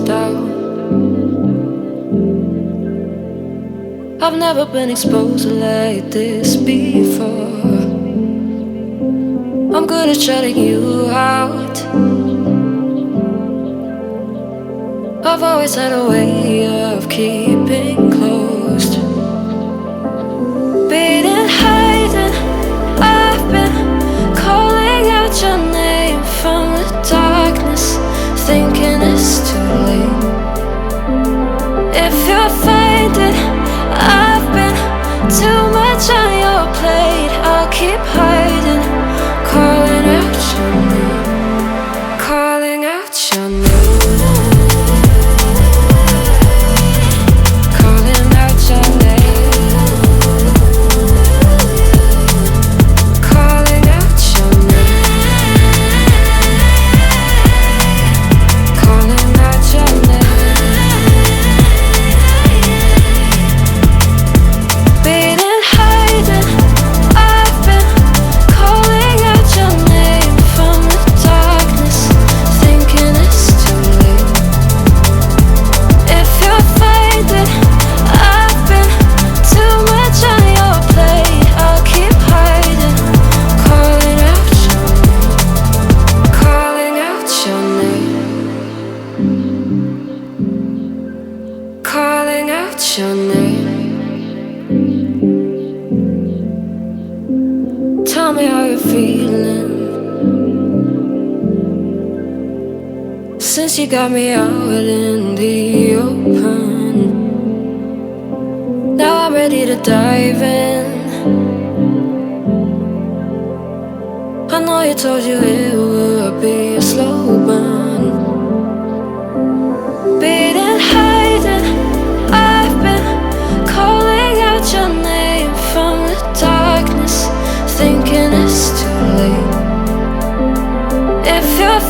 closed out. I've never been exposed like this before. I'm good at shutting you out. I've always had a way of keeping closed. Beating, hiding, I've been calling out your name from the darkness, thinking it's too late. If you're finding I've been too much on your plate, I'll keep hiding, calling out your name, calling out your name. Calling out your name. Tell me how you're feeling since you got me out in the open. Now I'm ready to dive in. I know you told you it would be a slow burn. Beating, hiding, I've been calling out your name from the darkness, thinking it's too late. If you're